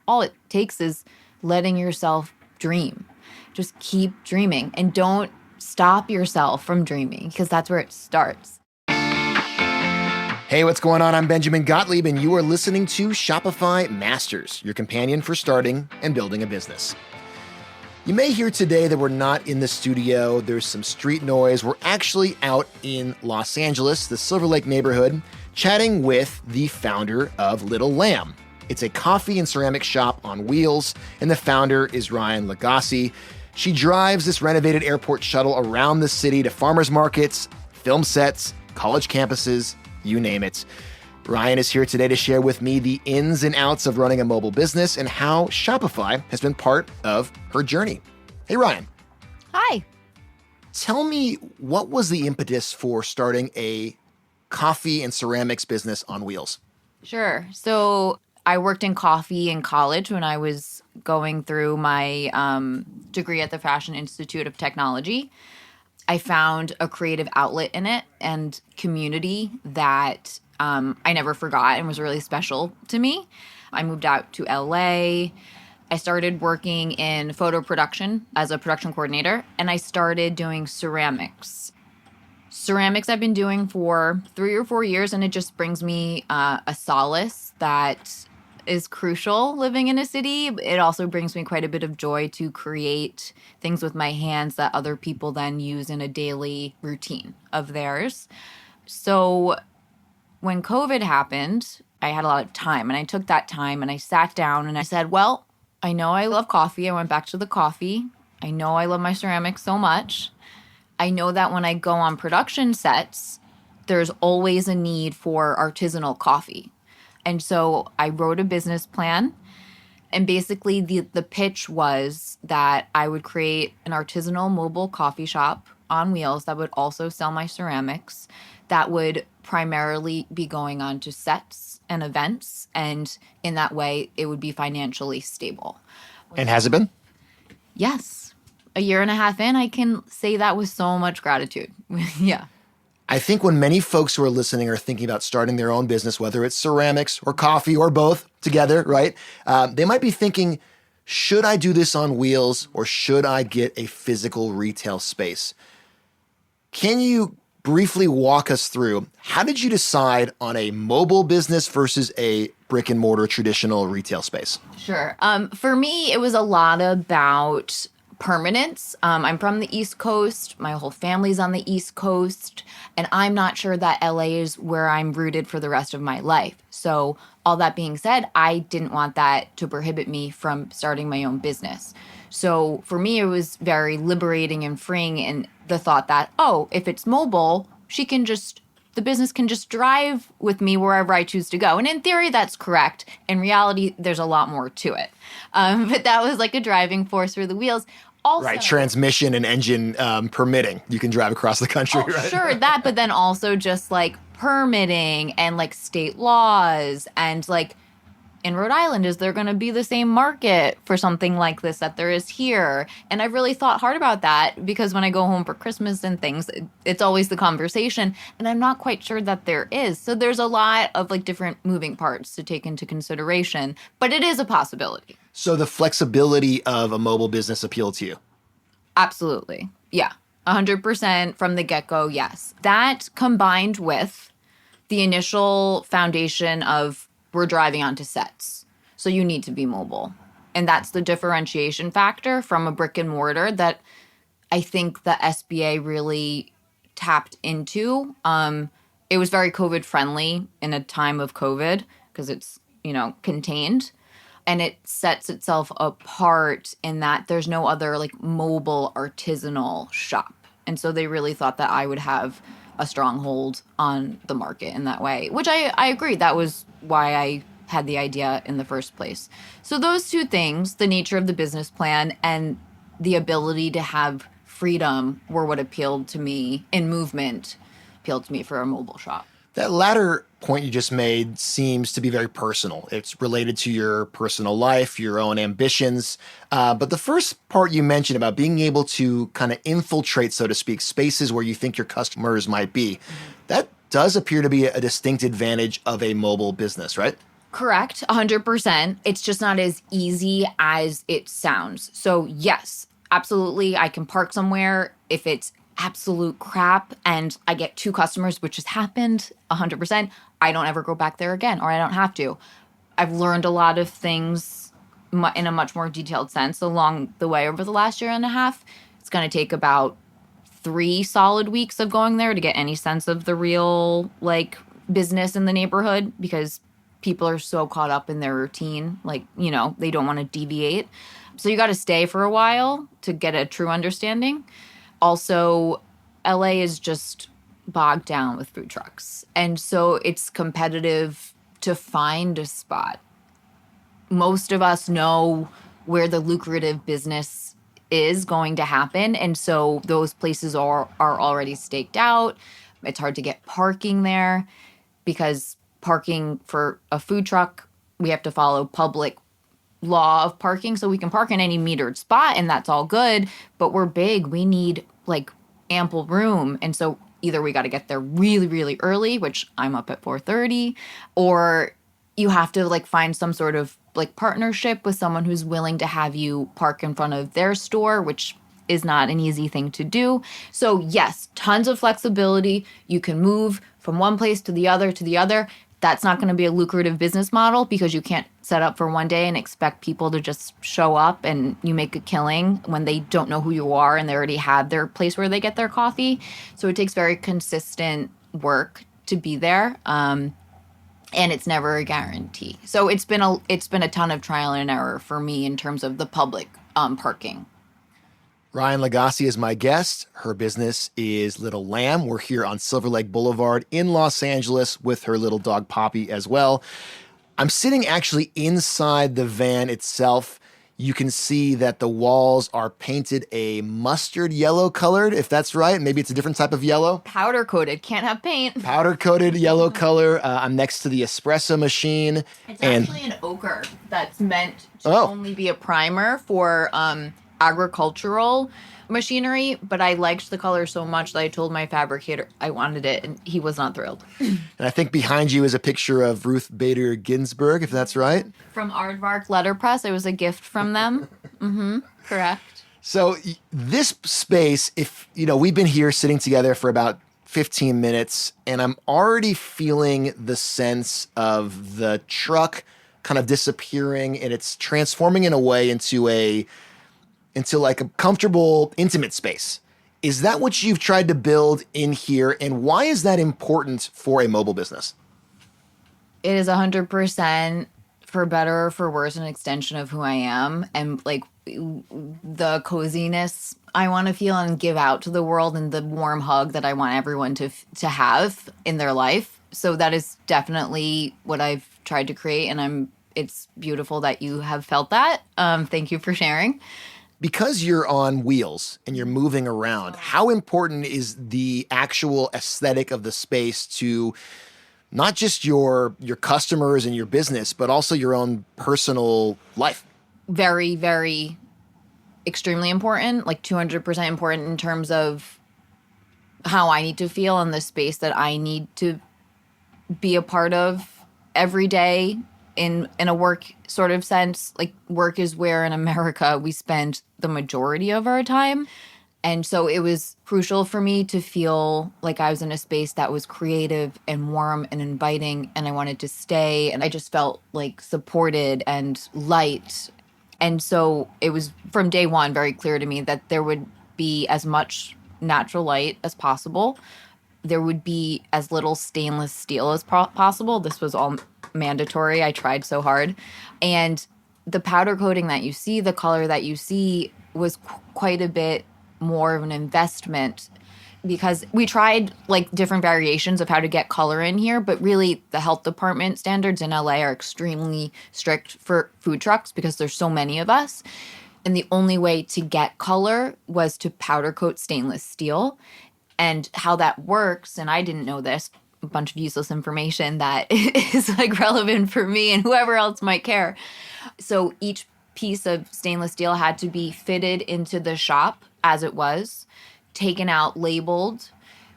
all it takes is letting yourself dream. Just keep dreaming and don't stop yourself from dreaming because that's where it starts. Hey, what's going on? I'm Benjamin Gottlieb, and you are listening to Shopify Masters, your companion for starting and building a business. You may hear today that we're not in the studio. There's some street noise. We're actually out in Los Angeles, the Silver Lake neighborhood, chatting with the founder of Little Lamb. It's a coffee and ceramic shop on wheels, and the founder is Ryan Lagasse. She drives this renovated airport shuttle around the city to farmers markets, film sets, college campuses, you name it. Ryan is here today to share with me the ins and outs of running a mobile business and how Shopify has been part of her journey. Hey, Ryan. Hi. Tell me, what was the impetus for starting a coffee and ceramics business on wheels? Sure. So I worked in coffee in college when I was going through my degree at the Fashion Institute of Technology. I found a creative outlet in it and community that I never forgot and was really special to me. I moved out to LA. I started working in photo production as a production coordinator, and I started doing ceramics. Ceramics I've been doing for 3 or 4 years, and it just brings me a solace that is crucial living in a city. It also brings me quite a bit of joy to create things with my hands that other people then use in a daily routine of theirs. So when COVID happened, I had a lot of time, and I took that time and I sat down and I said, well, I know I love coffee. I went back to the coffee. I know I love my ceramics so much. I know that when I go on production sets, there's always a need for artisanal coffee. And so I wrote a business plan, and basically the pitch was that I would create an artisanal mobile coffee shop on wheels that would also sell my ceramics, that would primarily be going on to sets and events, and in that way it would be financially stable. And has it been? Yes. A year and a half in, I can say that with so much gratitude. Yeah. I think when many folks who are listening are thinking about starting their own business, whether it's ceramics or coffee or both together, right? They might be thinking, should I do this on wheels or should I get a physical retail space? Can you briefly walk us through, how did you decide on a mobile business versus a brick and mortar traditional retail space? Sure. For me, it was a lot about permanence. I'm from the East Coast. My whole family's on the East Coast. And I'm not sure that LA is where I'm rooted for the rest of my life. So all that being said, I didn't want that to prohibit me from starting my own business. So for me, it was very liberating and freeing in the thought that, oh, if it's mobile, the business can just drive with me wherever I choose to go. And in theory, that's correct. In reality, there's a lot more to it. But that was like a driving force for the wheels. Also, right, transmission and engine permitting. You can drive across the country, right? Sure, that, but then also just like permitting and like state laws and like in Rhode Island, is there going to be the same market for something like this that there is here? And I've really thought hard about that because when I go home for Christmas and things, it's always the conversation. And I'm not quite sure that there is. So there's a lot of like different moving parts to take into consideration, but it is a possibility. So the flexibility of a mobile business appealed to you? Absolutely. Yeah. 100% from the get-go, yes. That combined with the initial foundation of we're driving onto sets, so you need to be mobile. And that's the differentiation factor from a brick and mortar that I think the SBA really tapped into. It was very COVID friendly in a time of COVID because it's, contained. And it sets itself apart in that there's no other like mobile artisanal shop. And so they really thought that I would have a stronghold on the market in that way, which I agree. That was why I had the idea in the first place. So those two things, the nature of the business plan and the ability to have freedom, were what appealed to me in movement, appealed to me for a mobile shop. That latter point you just made seems to be very personal. It's related to your personal life, your own ambitions. But the first part you mentioned about being able to kind of infiltrate, so to speak, spaces where you think your customers might be, that does appear to be a distinct advantage of a mobile business, right? Correct, 100%. It's just not as easy as it sounds. So, yes, absolutely, I can park somewhere if it's absolute crap and I get two customers, which has happened 100%. I don't ever go back there again, or I don't have to. I've learned a lot of things in a much more detailed sense along the way over the last year and a half. It's going to take about 3 solid weeks of going there to get any sense of the real, like, business in the neighborhood, because people are so caught up in their routine. Like, they don't want to deviate. So you got to stay for a while to get a true understanding. Also, LA is just bogged down with food trucks. And so it's competitive to find a spot. Most of us know where the lucrative business is going to happen. And so those places are already staked out. It's hard to get parking there because parking for a food truck, we have to follow public law of parking. So we can park in any metered spot and that's all good. But we're big. We need like ample room. And so either we got to get there really, really early, which I'm up at 4:30, or you have to like find some sort of like partnership with someone who's willing to have you park in front of their store, which is not an easy thing to do. So yes, tons of flexibility. You can move from one place to the other to the other. That's not going to be a lucrative business model because you can't set up for one day and expect people to just show up and you make a killing when they don't know who you are and they already have their place where they get their coffee. So it takes very consistent work to be there. And it's never a guarantee. So it's been a ton of trial and error for me in terms of the public parking. Ryan Lagasse is my guest. Her business is Little Lamb. We're here on Silver Lake Boulevard in Los Angeles with her little dog Poppy as well. I'm sitting actually inside the van itself. You can see that the walls are painted a mustard yellow colored, if that's right. Maybe it's a different type of yellow. Powder coated, can't have paint. Powder coated yellow color. I'm next to the espresso machine. It's actually an ochre that's meant to only be a primer for agricultural machinery, but I liked the color so much that I told my fabricator I wanted it, and he was not thrilled. And I think behind you is a picture of Ruth Bader Ginsburg, if that's right. From Aardvark Letterpress. It was a gift from them. Correct. So this space, we've been here sitting together for about 15 minutes, and I'm already feeling the sense of the truck kind of disappearing, and it's transforming in a way into like a comfortable, intimate space. Is that what you've tried to build in here? And why is that important for a mobile business? It is 100% for better or for worse an extension of who I am. And like the coziness I want to feel and give out to the world and the warm hug that I want everyone to have in their life. So that is definitely what I've tried to create. And it's beautiful that you have felt that. Thank you for sharing. Because you're on wheels and you're moving around, how important is the actual aesthetic of the space to not just your customers and your business, but also your own personal life? Very, very extremely important, like 200% important in terms of how I need to feel in the space that I need to be a part of every day. In a work sort of sense, like work is where in America we spend the majority of our time. And so it was crucial for me to feel like I was in a space that was creative and warm and inviting, and I wanted to stay. And I just felt like supported and light. And so it was from day one very clear to me that there would be as much natural light as possible. There would be as little stainless steel as possible. This was all mandatory. I tried so hard. And the powder coating that you see, the color that you see was quite a bit more of an investment because we tried like different variations of how to get color in here, but really the health department standards in LA are extremely strict for food trucks because there's so many of us. And the only way to get color was to powder coat stainless steel. And how that works, and I didn't know this, a bunch of useless information that is like relevant for me and whoever else might care. So each piece of stainless steel had to be fitted into the shop as it was, taken out, labeled,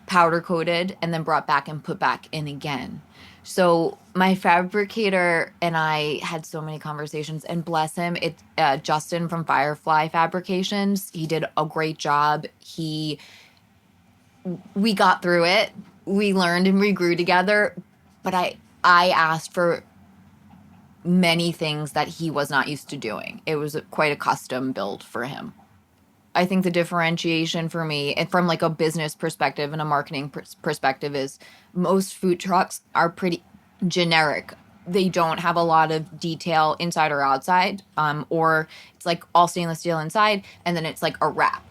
powder coated, and then brought back and put back in again. So my fabricator and I had so many conversations, and bless him, Justin from Firefly Fabrications, he did a great job. We got through it. We learned and we grew together, but I asked for many things that he was not used to doing. It was quite a custom build for him. I think the differentiation for me, and from like a business perspective and a marketing perspective, is most food trucks are pretty generic. They don't have a lot of detail inside or outside, or it's like all stainless steel inside, and then it's like a wrap.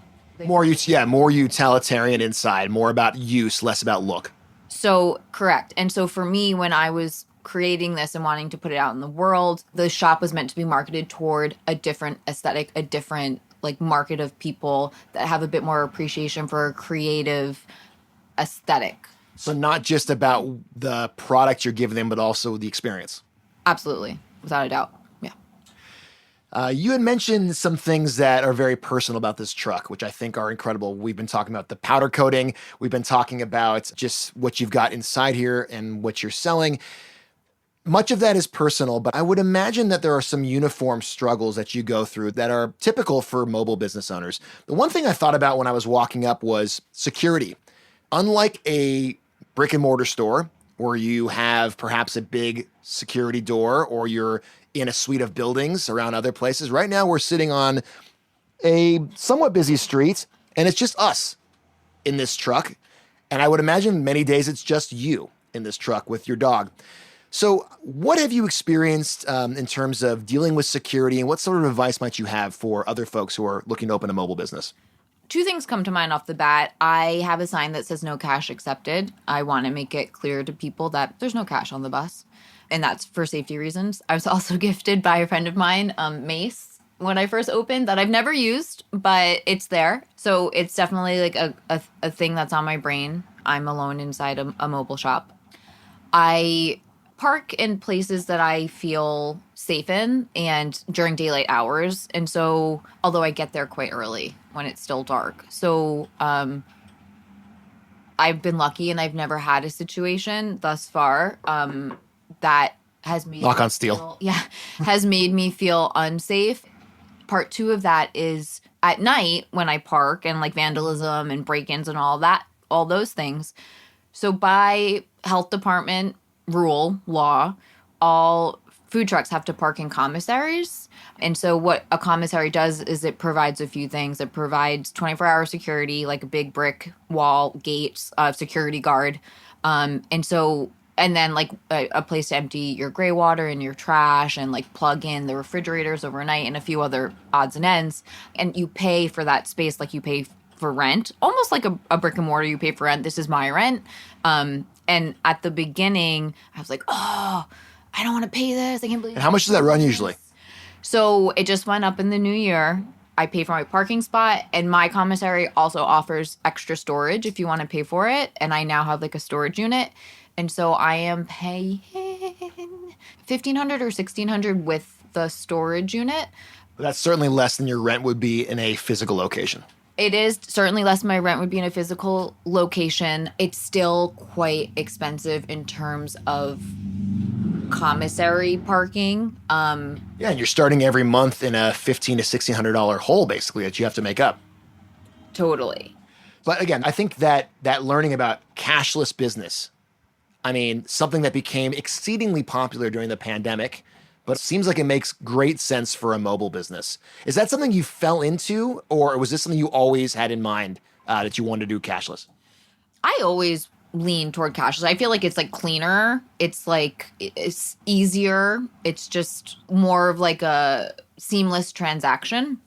More utilitarian inside, more about use, less about look. So correct. And so for me, when I was creating this and wanting to put it out in the world, the shop was meant to be marketed toward a different aesthetic, a different like market of people that have a bit more appreciation for a creative aesthetic. So not just about the product you're giving them, but also the experience. Absolutely. Without a doubt. Yeah. You had mentioned some things that are very personal about this truck, which I think are incredible. We've been talking about the powder coating. We've been talking about just what you've got inside here and what you're selling. Much of that is personal, but I would imagine that there are some uniform struggles that you go through that are typical for mobile business owners. The one thing I thought about when I was walking up was security. Unlike a brick and mortar store where you have perhaps a big security door or you're in a suite of buildings around other places, right now we're sitting on a somewhat busy street and it's just us in this truck. And I would imagine many days it's just you in this truck with your dog. So what have you experienced in terms of dealing with security, and what sort of advice might you have for other folks who are looking to open a mobile business? Two things come to mind off the bat. I have a sign that says no cash accepted. I want to make it clear to people that there's no cash on the bus, and that's for safety reasons. I was also gifted by a friend of mine, Mace, when I first opened, that I've never used, but it's there. So it's definitely like a thing that's on my brain. I'm alone inside a mobile shop. I park in places that I feel safe in and during daylight hours. And so, although I get there quite early when it's still dark. So, I've been lucky and I've never had a situation thus far that has made knock on steel. Has made me feel unsafe. Part two of that is at night when I park and like vandalism and break-ins and all that, all those things. So by health department law, all food trucks have to park in commissaries. And so what a commissary does is it provides a few things. It provides 24-hour security, like a big brick wall, gates, security guard. And then like a place to empty your gray water and your trash and like plug in the refrigerators overnight and a few other odds and ends. And you pay for that space like you pay for rent, almost like a brick and mortar. You pay for rent. This is my rent. And at the beginning, I was like, oh, I don't want to pay this. I can't believe. And how much does that run usually? So it just went up in the new year. I pay for my parking spot, and my commissary also offers extra storage if you want to pay for it. And I now have like a storage unit. And so I am paying $1,500 or $1,600 with the storage unit. But that's certainly less than your rent would be in a physical location. It is certainly less than my rent would be in a physical location. It's still quite expensive in terms of commissary parking. Yeah, and you're starting every month in a $1,500 to $1,600 hole, basically, that you have to make up. Totally. But again, I think that learning about cashless business, I mean, something that became exceedingly popular during the pandemic, but it seems like it makes great sense for a mobile business. Is that something you fell into, or was this something you always had in mind that you wanted to do cashless? I always lean toward cashless. I feel like it's like cleaner. It's like it's easier. It's just more of like a seamless transaction.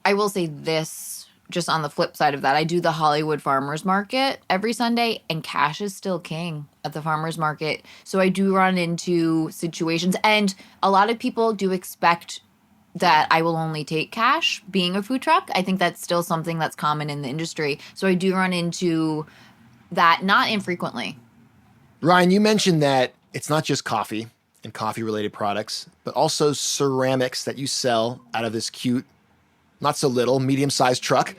I will say this, just on the flip side of that, I do the Hollywood Farmers Market every Sunday, and cash is still king at the farmers market. So I do run into situations, and a lot of people do expect that I will only take cash being a food truck. I think that's still something that's common in the industry. So I do run into that not infrequently. Ryan, you mentioned that it's not just coffee and coffee-related products, but also ceramics that you sell out of this cute, not so little, medium-sized truck.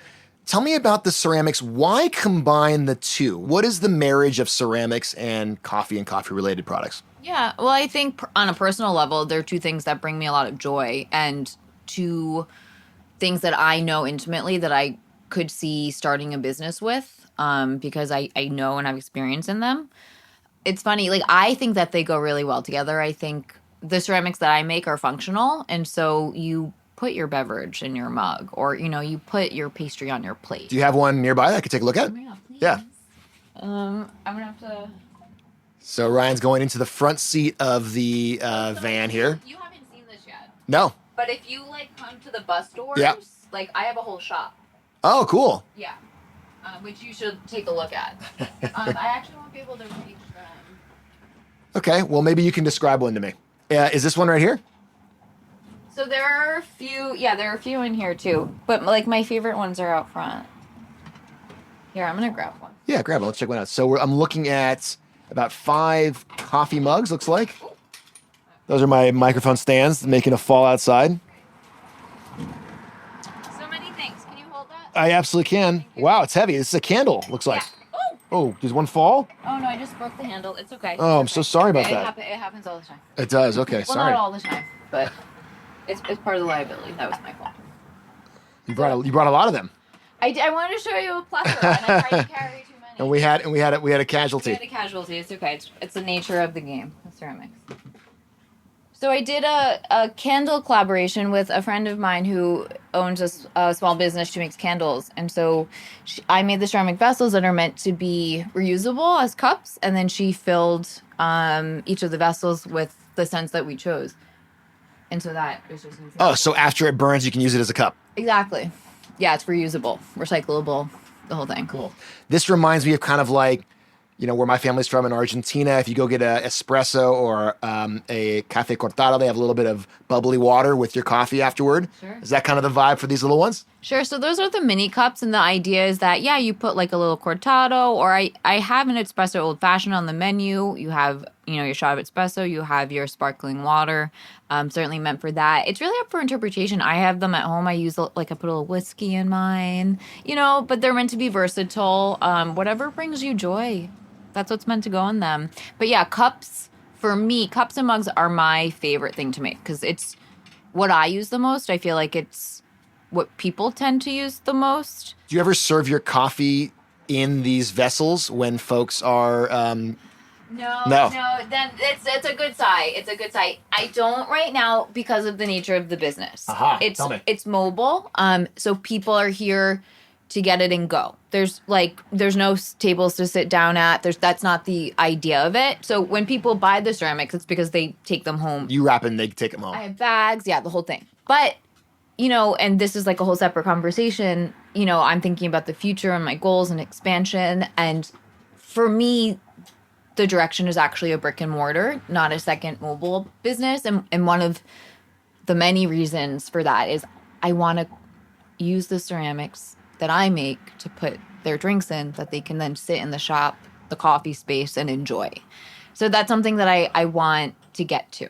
Tell me about the ceramics. Why combine the two? What is the marriage of ceramics and coffee-related products? Yeah, well, I think on a personal level, there are two things that bring me a lot of joy and two things that I know intimately that I could see starting a business with because I know and have experience in them. It's funny, like I think that they go really well together. I think the ceramics that I make are functional, and so you put your beverage in your mug or, you put your pastry on your plate. Do you have one nearby that I could take a look at? Yeah, please. Yeah. I'm going to have to... So Ryan's going into the front seat of the van here. You haven't seen this yet. No. But if you, come to the bus doors, yeah. I have a whole shop. Oh, cool. Yeah. Which you should take a look at. I actually won't be able to reach them. Okay, well, maybe you can describe one to me. Is this one right here? So there are a few in here too. But my favorite ones are out front. Here, I'm going to grab one. Yeah, grab one. Let's check one out. So I'm looking at about 5 coffee mugs, looks like. Those are my microphone stands making a fall outside. So many things. Can you hold that? I absolutely can. Wow, it's heavy. This is a candle, looks like. Yeah. Oh, does one fall? Oh, no, I just broke the handle. It's okay. Oh, I'm so sorry about that. It happens all the time. It does. Okay, Well, sorry. not all the time, but it's part of the liability. That was my fault. You brought a lot of them. I wanted to show you a plethora, and I tried to carry too many. And we had a casualty. We had a casualty. It's okay. It's the nature of the game of ceramics. So I did a candle collaboration with a friend of mine who owns a small business. She makes candles. And so I made the ceramic vessels that are meant to be reusable as cups. And then she filled each of the vessels with the scents that we chose. And so that is just... Oh, so after it burns, you can use it as a cup. Exactly. Yeah, it's reusable, recyclable, the whole thing. Cool. This reminds me of kind of like, where my family's from in Argentina. If you go get an espresso or a cafe cortado, they have a little bit of bubbly water with your coffee afterward. Sure. Is that kind of the vibe for these little ones? Sure. So those are the mini cups, and the idea is that, you put a little cortado, or I have an espresso old fashioned on the menu. You have, your shot of espresso, you have your sparkling water, certainly meant for that. It's really up for interpretation. I have them at home. I use, I put a little whiskey in mine, but they're meant to be versatile. Whatever brings you joy. That's what's meant to go in them. But yeah, cups, for me, cups and mugs are my favorite thing to make because it's what I use the most. I feel like it's what people tend to use the most. Do you ever serve your coffee in these vessels when folks are... No. Then it's a good sigh. It's a good sigh. I don't right now because of the nature of the business. Tell me. It's mobile. So people are here to get it and go. There's no tables to sit down at. That's not the idea of it. So when people buy the ceramics, it's because they take them home. You wrap it and they take them home. I have bags, the whole thing. But, and this is a whole separate conversation, I'm thinking about the future and my goals and expansion. And for me, the direction is actually a brick and mortar, not a second mobile business. And one of the many reasons for that is I want to use the ceramics that I make to put their drinks in that they can then sit in the shop, the coffee space, and enjoy. So that's something that I want to get to.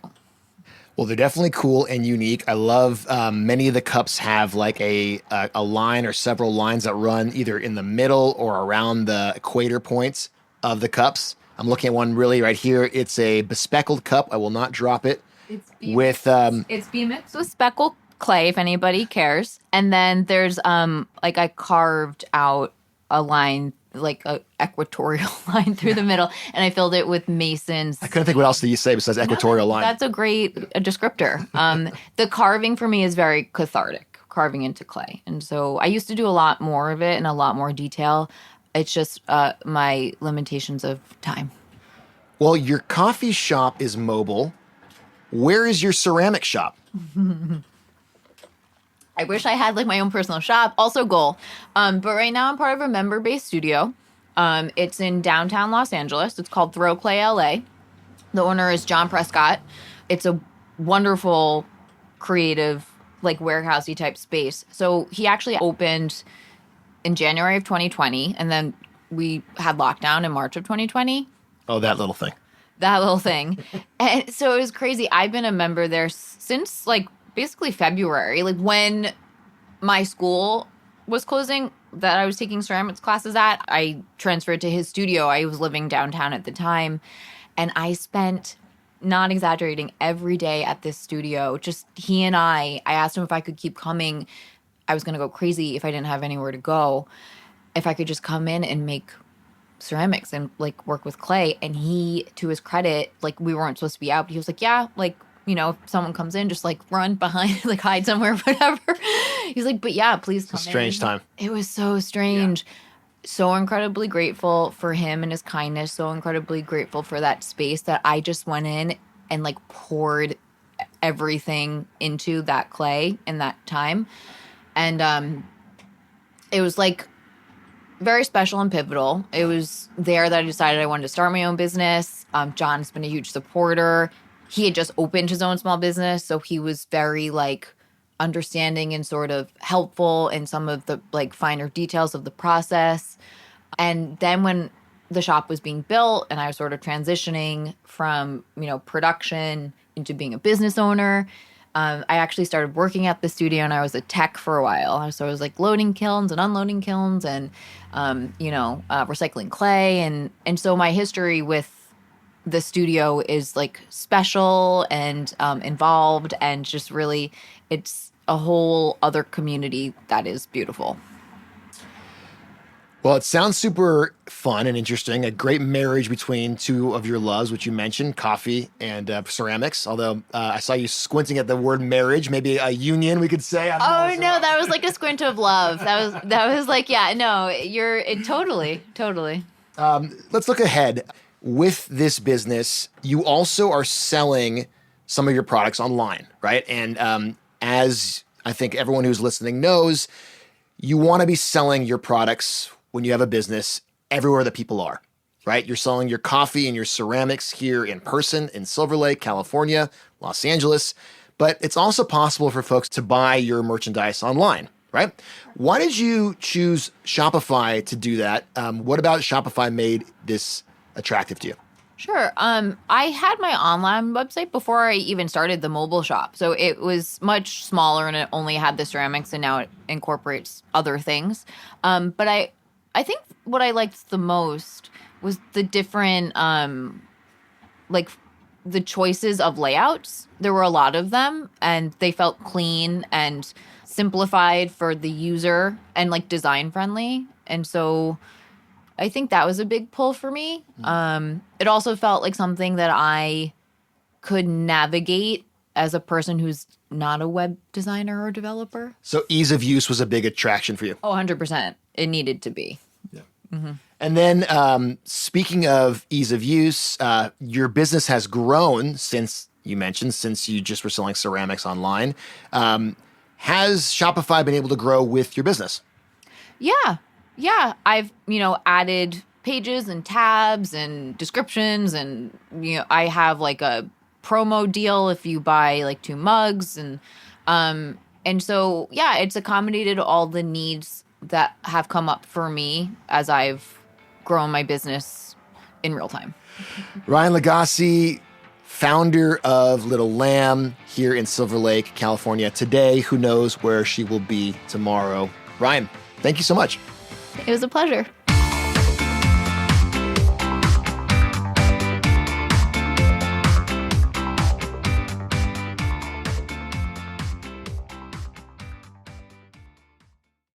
Well, they're definitely cool and unique. I love many of the cups have a line or several lines that run either in the middle or around the equator points of the cups. I'm looking at one really right here. It's a bespeckled cup. I will not drop it. It's be-mixed with speckled clay, if anybody cares. And then there's I carved out a line, a equatorial line through the middle, and I filled it with masons. I couldn't think what else do you say besides equatorial line. That's a great descriptor. The carving for me is very cathartic, carving into clay. And so I used to do a lot more of it and a lot more detail. It's just my limitations of time. Well, your coffee shop is mobile. Where is your ceramic shop? I wish I had my own personal shop. Also goal. But right now I'm part of a member-based studio. It's in downtown Los Angeles. It's called Throw Clay LA. The owner is John Prescott. It's a wonderful, creative, warehousey type space. So he actually opened in January of 2020, and then we had lockdown in March of 2020. Oh, that little thing. That little thing. And so it was crazy. I've been a member there since basically February, when my school was closing, that I was taking ceramics classes at, I transferred to his studio. I was living downtown at the time, and I spent, not exaggerating, every day at this studio. Just he and I asked him if I could keep coming. I was going to go crazy if I didn't have anywhere to go. If I could just come in and make ceramics and like work with clay. And he, to his credit, like we weren't supposed to be out, but he was like, yeah, like, you know, if someone comes in, just like run behind, like hide somewhere, whatever. He's like, but yeah, please come in. Strange time. It was so strange. Yeah. So incredibly grateful for him and his kindness. So incredibly grateful for that space that I just went in and like poured everything into that clay in that time. And it was like very special and pivotal. It was there that I decided I wanted to start my own business. John's been a huge supporter. He had just opened his own small business, so he was very like understanding and sort of helpful in some of the like finer details of the process. And then when the shop was being built and I was sort of transitioning from, you know, production into being a business owner, I actually started working at the studio, and I was a tech for a while. So I was like loading kilns and unloading kilns and, recycling clay. And so my history with the studio is like special and involved, and just really, it's a whole other community that is beautiful. Well, it sounds super fun and interesting. A great marriage between two of your loves, which you mentioned, coffee and ceramics. Although I saw you squinting at the word marriage, maybe a union, we could say. Oh no, that was like a squint of love. That was like, yeah, no, totally. Let's look ahead. With this business, you also are selling some of your products online, right? And as I think everyone who's listening knows, you want to be selling your products when you have a business everywhere that people are, right? You're selling your coffee and your ceramics here in person in Silver Lake, California, Los Angeles, but it's also possible for folks to buy your merchandise online, right? Why did you choose Shopify to do that? What about Shopify made this attractive to you? Sure. I had my online website before I even started the mobile shop. So it was much smaller and it only had the ceramics, and now it incorporates other things. But I think what I liked the most was the different, like the choices of layouts. There were a lot of them, and they felt clean and simplified for the user and like design friendly. And so I think that was a big pull for me. It also felt like something that I could navigate as a person who's not a web designer or developer. So ease of use was a big attraction for you. Oh, 100%. It needed to be. Yeah. Mm-hmm. And then speaking of ease of use, your business has grown since you just were selling ceramics online. Has Shopify been able to grow with your business? Yeah, I've, added pages and tabs and descriptions, and, I have like a promo deal if you buy like 2 mugs. And so, yeah, it's accommodated all the needs that have come up for me as I've grown my business in real time. Ryan Lagasse, founder of Little Lamb here in Silver Lake, California. Today, who knows where she will be tomorrow. Ryan, thank you so much. It was a pleasure.